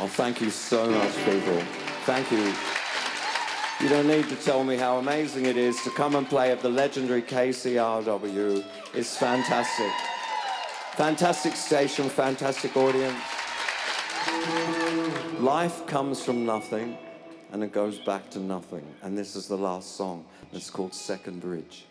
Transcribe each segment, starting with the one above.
Oh, thank you so much, people. Thank you. You don't need to tell me how amazing it is to come and play at the legendary KCRW. It's fantastic. Fantastic station, fantastic audience. Life comes from nothing, and it goes back to nothing. And this is the last song. It's called Second Bridge.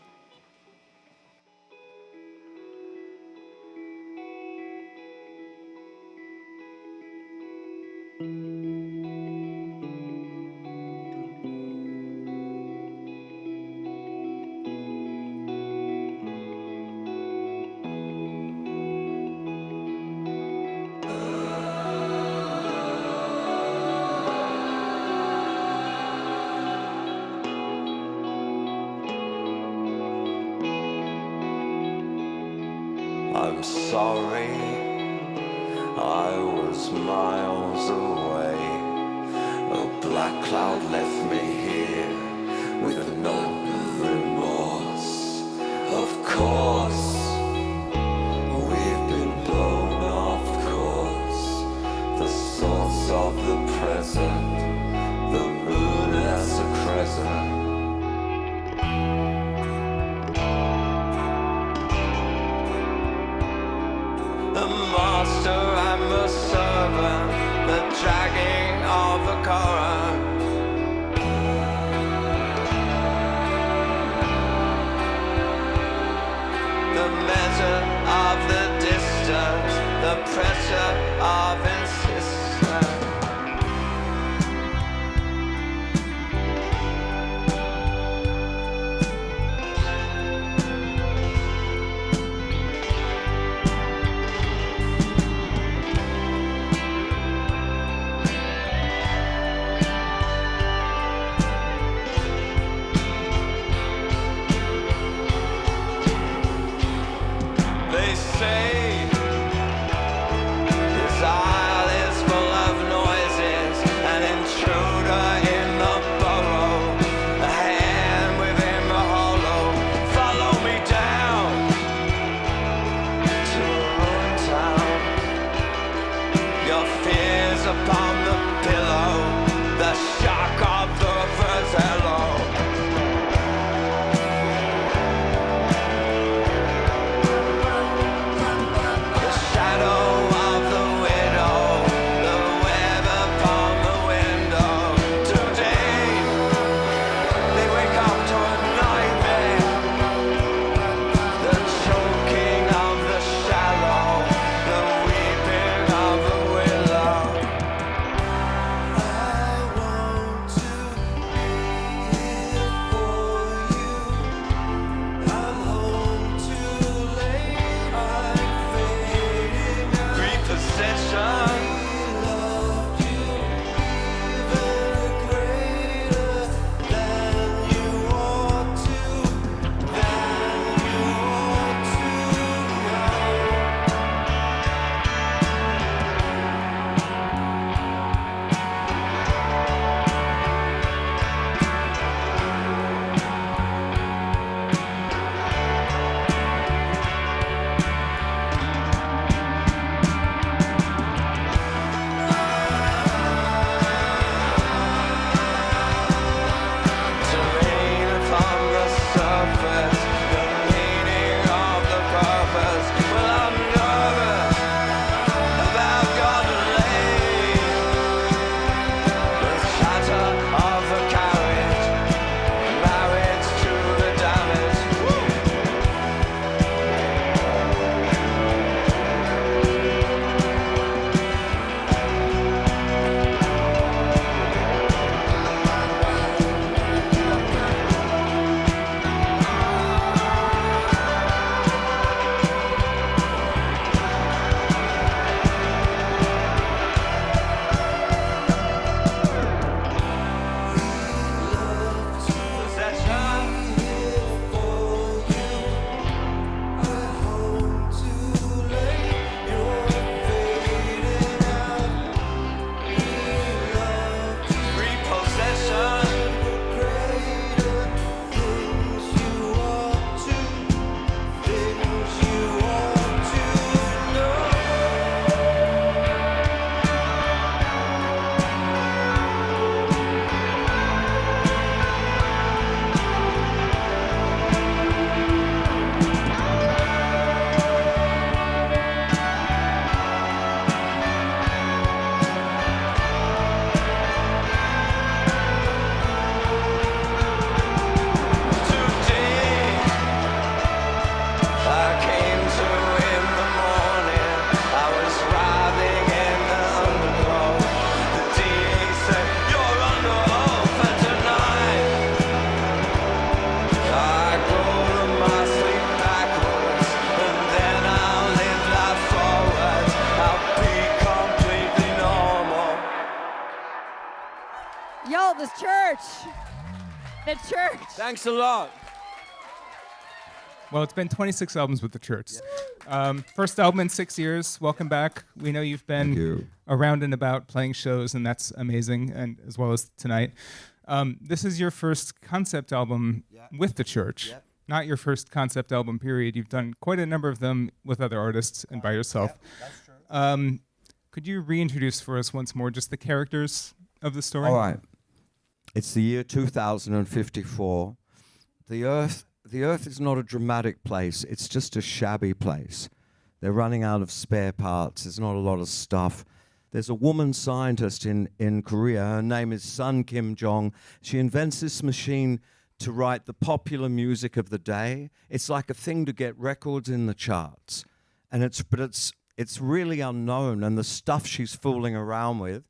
I'm sorry, I was miles away. A black cloud left me here with no remorse. Of course, we've been blown off course. The source of the present, the moon as a crescent. The master and the servant, the dragging of the current. The measure of the distance, the pressure of insistence. They say his isle is full of noises, an intruder in the burrow, a hand within the hollow. Follow me down to a ruined town. Your fears upon the pillow, the shock of the first hello. church. The church. Thanks a lot. Well, it's been 26 albums with the church. First album in 6 years. Welcome back. We know you've been around and about playing shows, and that's amazing, and as well as tonight. This is your first concept album with the church, not your first concept album, period. You've done quite a number of them with other artists and by yourself. That's true. Could you reintroduce for us once more just the characters of the story? All right. It's the year 2054. The Earth is not a dramatic place. It's just a shabby place. They're running out of spare parts. There's not a lot of stuff. There's a woman scientist in Korea. Her name is Sun Kim Jong. She invents this machine to write the popular music of the day. It's like a thing to get records in the charts. And it's really unknown. And the stuff she's fooling around with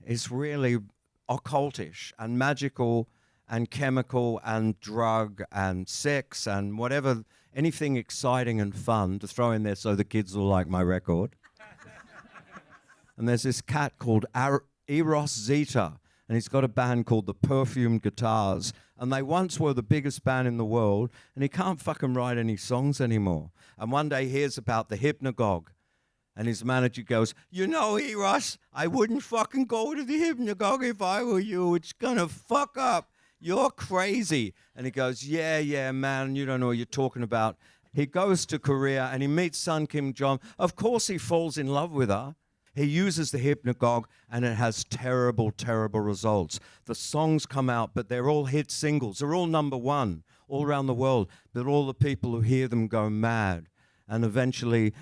is really occultish and magical and chemical and drug and sex and whatever, anything exciting and fun to throw in there so the kids will like my record. And there's this cat called Eros Zeta, and he's got a band called the Perfumed Guitars, and they once were the biggest band in the world, and he can't fucking write any songs anymore. And one day he hears about the Hypnogogue, and his manager goes, "You know, Eros, I wouldn't fucking go to the Hypnogogue if I were you. It's gonna fuck up. You're crazy." And he goes, yeah, man, you don't know what you're talking about. He goes to Korea and he meets Sun Kim Jong. Of course he falls in love with her. He uses the Hypnogogue and it has terrible, terrible results. The songs come out, but they're all hit singles. They're all number one all around the world. But all the people who hear them go mad. And eventually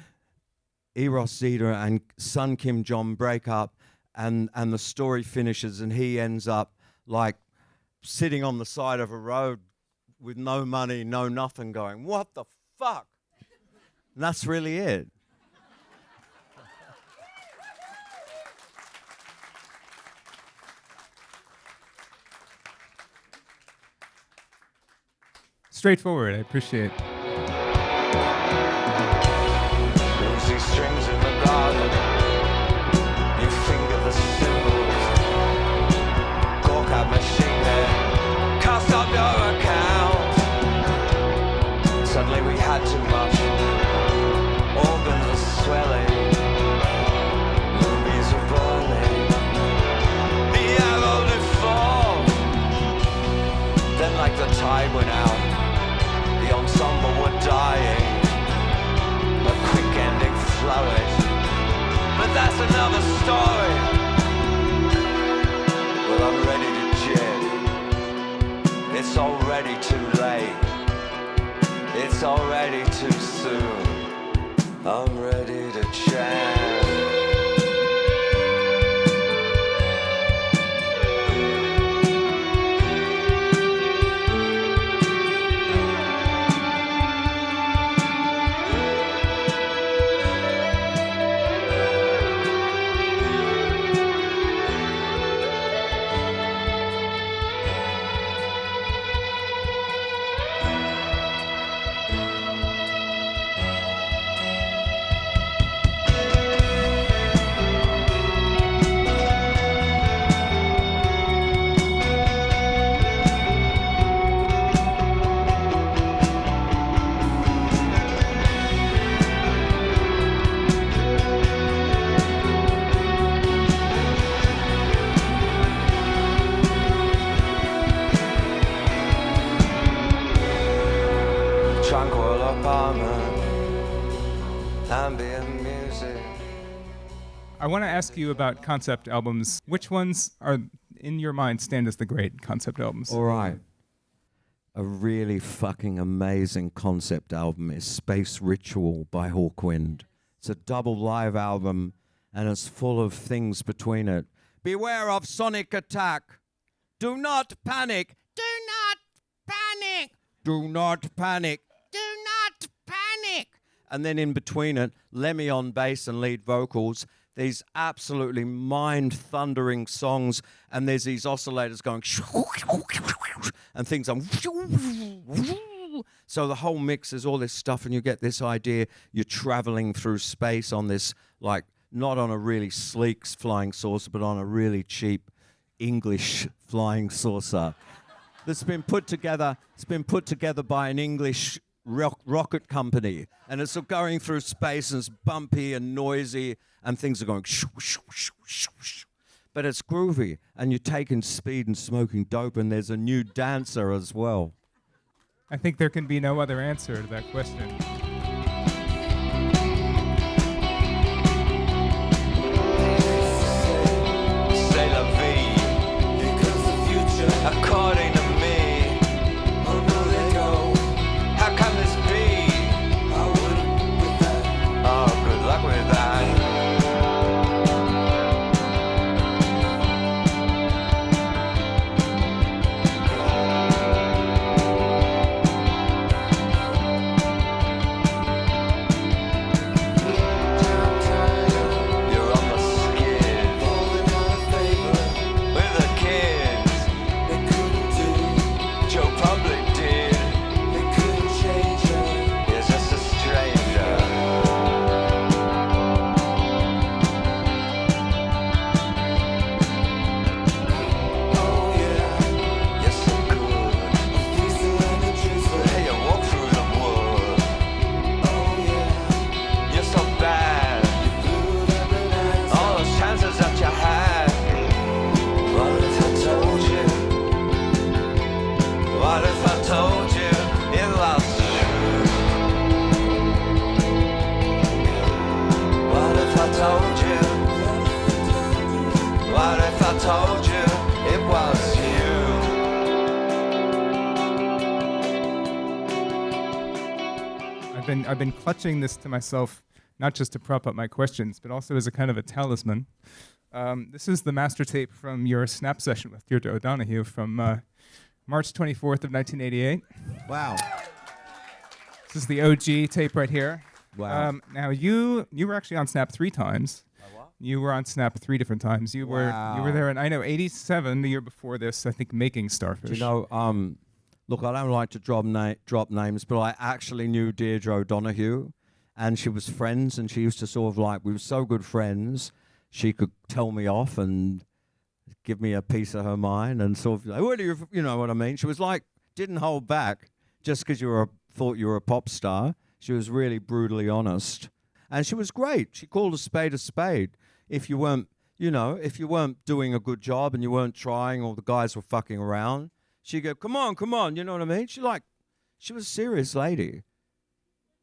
Eros Zeta and Sun Kim Jong break up and the story finishes and he ends up like sitting on the side of a road with no money, no nothing, going, what the fuck? And that's really it. Straightforward, I appreciate. Rosy strings in the garden, you finger the symbols, cork out machine head, cast up your account. Suddenly we had too much, organs were swelling, rubies were burning, the arrow deformed. Then like the tide went out, the ensemble were dying, a quick ending flourish, but that's another story. Well, I'm ready to jet. It's already too late. It's already too soon. I'm ready to jam. I want to ask you about concept albums. Which ones are, in your mind, stand as the great concept albums? All right. A really fucking amazing concept album is Space Ritual by Hawkwind. It's a double live album, and it's full of things between it. Beware of sonic attack. Do not panic. Do not panic. Do not panic. Do not panic. And then in between it, Lemmy on bass and lead vocals. These absolutely mind-thundering songs, and there's these oscillators going, and things are, so the whole mix is all this stuff, and you get this idea you're traveling through space on this, like, not on a really sleek flying saucer, but on a really cheap English flying saucer that's been put together. It's been put together by an English rocket company, and it's going through space, and it's bumpy and noisy, and things are going shoo, shoo, shoo, shoo, shoo. But it's groovy, and you're taking speed and smoking dope, and there's a new dancer as well. I think there can be no other answer to that question. C'est la vie. Here comes the future. According to me. Oh no, let go. How can this be? I wouldn't with that. Oh, good luck with that. I've been clutching this to myself, not just to prop up my questions, but also as a kind of a talisman. This is the master tape from your snap session with Deirdre O'Donoghue from March 24th of 1988. Wow. This is the OG tape right here. Wow. Now you were actually on Snap 3 times. What? You were on Snap 3 different times. You were there in, I know, 87, the year before this, I think, making Starfish. Do you know, look, I don't like to drop names, but I actually knew Deirdre O'Donoghue, and she was friends, and she used to sort of like, we were so good friends, she could tell me off and give me a piece of her mind, and sort of, like, what do you know what I mean? She was like, didn't hold back just because thought you were a pop star. She was really brutally honest, and she was great. She called a spade a spade. If you weren't doing a good job and you weren't trying, or the guys were fucking around, she'd go, come on, you know what I mean? She was a serious lady.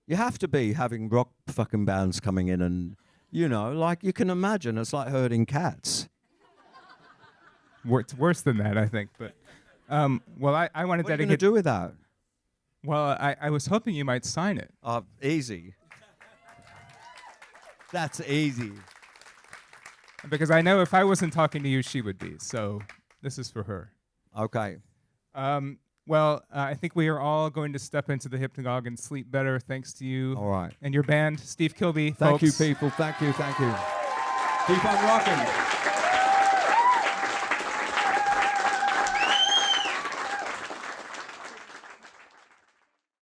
You have to be having rock fucking bands coming in and, like you can imagine, it's like herding cats. It's worse than that, I think. But, I want to dedicate... What are you going to do with that? Well, I was hoping you might sign it. Easy. That's easy. Because I know if I wasn't talking to you, she would be. So this is for her. Okay. I think we are all going to step into the Hypnogogue and sleep better thanks to you. All right. And your band, Steve Kilbey. Thank folks. you, people. Thank you. Keep on rocking.